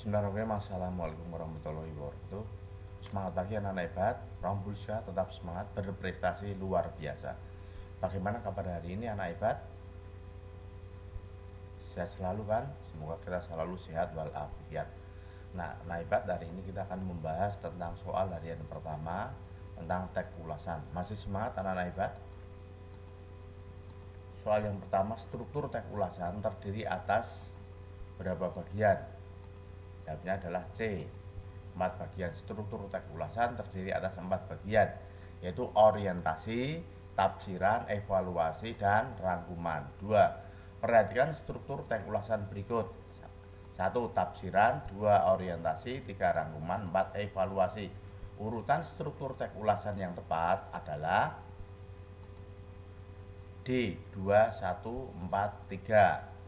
Bismillahirrahmanirrahim. Assalamualaikum warahmatullahi wabarakatuh. Semangat pagi anak-anak hebat. Rombulsya tetap semangat berprestasi luar biasa. Bagaimana kabar hari ini anak hebat? Sehat selalu kan? Semoga kita selalu sehat walafiat. Nah, anak hebat, hari ini kita akan membahas tentang soal harian pertama tentang teks ulasan. Masih semangat anak-anak hebat? Soal yang pertama, struktur teks ulasan terdiri atas berapa bagian? Jawabnya adalah C, 4 bagian. Struktur teks ulasan terdiri atas 4 bagian, yaitu orientasi, tafsiran, evaluasi, dan rangkuman. 2. Perhatikan struktur teks ulasan berikut. 1. Tafsiran, 2. Orientasi, 3. Rangkuman, 4. Evaluasi. Urutan struktur teks ulasan yang tepat adalah D, 2, 1, 4, 3.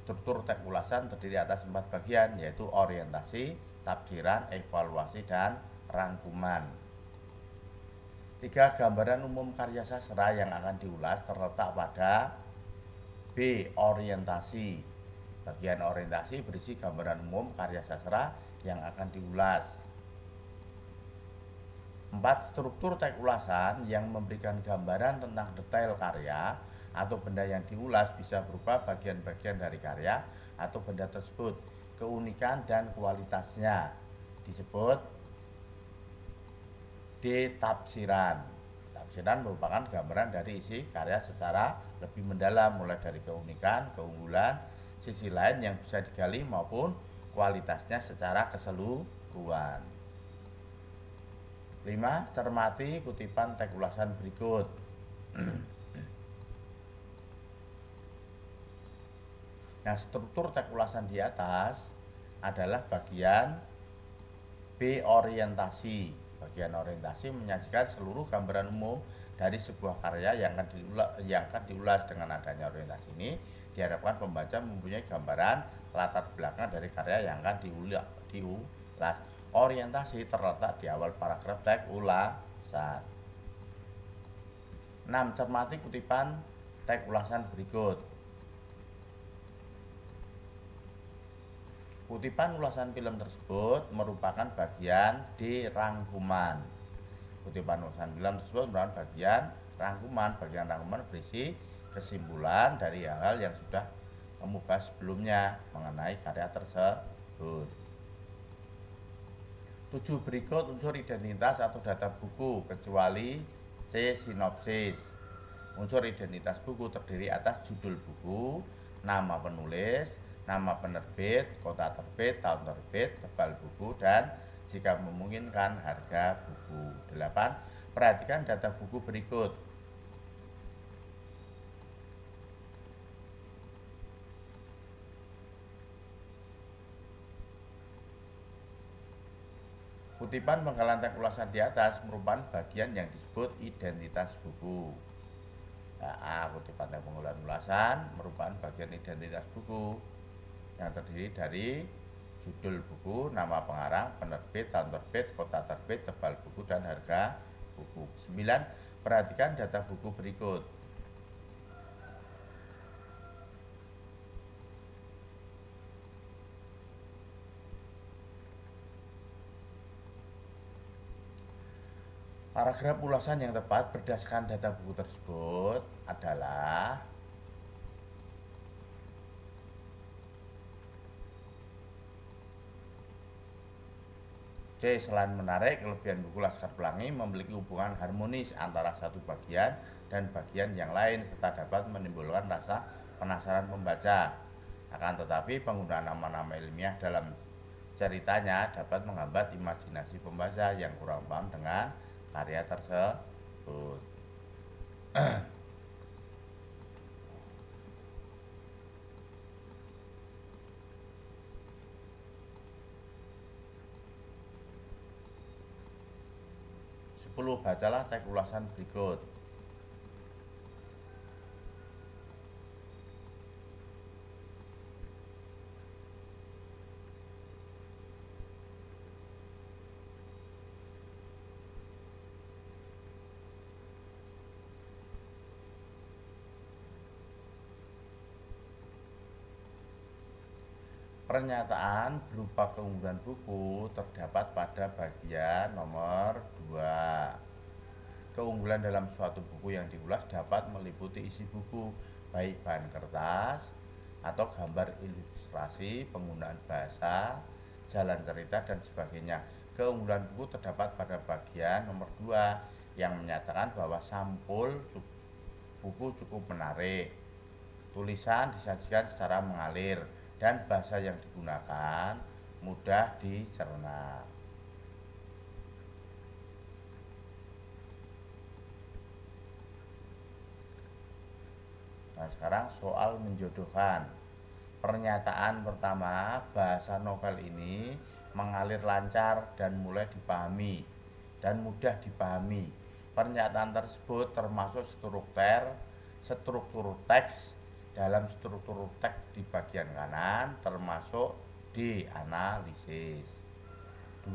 Struktur teks ulasan terdiri atas 4 bagian, yaitu orientasi, tafsiran, evaluasi, dan rangkuman. 3. Gambaran umum karya sastra yang akan diulas terletak pada B. Orientasi. Bagian orientasi berisi gambaran umum karya sastra yang akan diulas. 4. Struktur teks ulasan yang memberikan gambaran tentang detail karya atau benda yang diulas bisa berupa bagian-bagian dari karya atau benda tersebut. Keunikan dan kualitasnya disebut D. Tafsiran. Tafsiran merupakan gambaran dari isi karya secara lebih mendalam, mulai dari keunikan, keunggulan, sisi lain yang bisa digali maupun kualitasnya secara keseluruhan. 5. Cermati kutipan teks ulasan berikut. Nah, struktur teks ulasan di atas adalah bagian B. Orientasi. Bagian orientasi menyajikan seluruh gambaran umum dari sebuah karya yang akan diulas. Dengan adanya orientasi ini diharapkan pembaca mempunyai gambaran latar belakang dari karya yang akan diulas. Orientasi terletak di awal paragraf teks ulasan. 6. Cermati kutipan teks ulasan berikut. Kutipan ulasan film tersebut merupakan bagian D. Rangkuman. Kutipan ulasan film tersebut merupakan bagian rangkuman. Bagian rangkuman berisi kesimpulan dari hal-hal yang sudah kamu bahas sebelumnya mengenai karya tersebut. 7. Berikut unsur identitas atau data buku kecuali C. Sinopsis. Unsur identitas buku terdiri atas judul buku, nama penulis, nama penerbit, kota terbit, tahun terbit, tebal buku, dan jika memungkinkan harga buku. 8. Perhatikan data buku berikut. Kutipan penggalan teks ulasan di atas merupakan bagian yang disebut identitas buku. Nah, kutipan teks penggalan ulasan merupakan bagian identitas buku yang terdiri dari judul buku, nama pengarang, penerbit, tahun terbit, kota terbit, tebal buku, dan harga buku. 9. Perhatikan data buku berikut. Paragraf ulasan yang tepat berdasarkan data buku tersebut adalah C. Selain menarik, kelebihan buku Laskar Pelangi memiliki hubungan harmonis antara satu bagian dan bagian yang lain serta dapat menimbulkan rasa penasaran pembaca. Akan tetapi penggunaan nama-nama ilmiah dalam ceritanya dapat menghambat imajinasi pembaca yang kurang paham dengan karya tersebut. 10. Bacalah teks ulasan berikut. Pernyataan berupa keunggulan buku terdapat pada bagian nomor 2. Keunggulan dalam suatu buku yang diulas dapat meliputi isi buku, baik bahan kertas atau gambar ilustrasi, penggunaan bahasa, jalan cerita, dan sebagainya. Keunggulan buku terdapat pada bagian nomor 2 yang menyatakan bahwa sampul buku cukup menarik, tulisan disajikan secara mengalir, dan bahasa yang digunakan mudah dicerna. Nah, sekarang soal menjodohkan. Pernyataan pertama, bahasa novel ini mengalir lancar dan mudah dipahami. Pernyataan tersebut termasuk struktur teks. Dalam struktur teks di bagian kanan termasuk dianalisis. 2.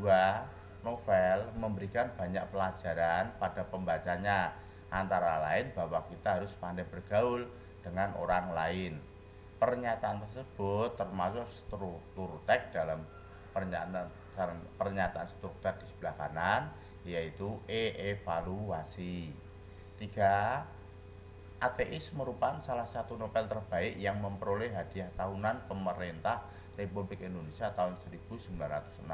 Novel memberikan banyak pelajaran pada pembacanya, antara lain bahwa kita harus pandai bergaul dengan orang lain. Pernyataan tersebut termasuk struktur teks. Dalam pernyataan struktur teks di sebelah kanan yaitu evaluasi. 3. Ateis merupakan salah satu novel terbaik yang memperoleh hadiah tahunan pemerintah Republik Indonesia tahun 1969.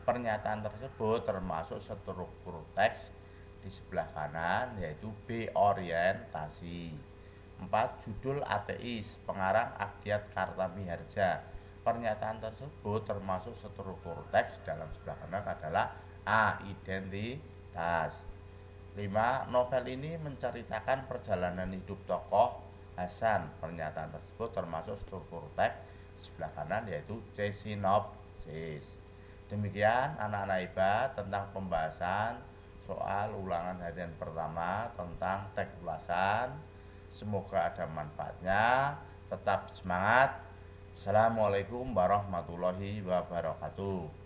Pernyataan tersebut termasuk struktur teks di sebelah kanan yaitu B. Orientasi. 4. Judul Ateis, pengarang Akhdiat Kartamiharja. Pernyataan tersebut termasuk struktur teks. Dalam sebelah kanan adalah A. Identitas. 5. Novel ini menceritakan perjalanan hidup tokoh Hasan. Pernyataan tersebut termasuk struktur teks sebelah kanan yaitu C. Sinopsis. Demikian anak-anak hebat tentang pembahasan soal ulangan harian pertama tentang teks ulasan. Semoga ada manfaatnya. Tetap semangat. Assalamualaikum warahmatullahi wabarakatuh.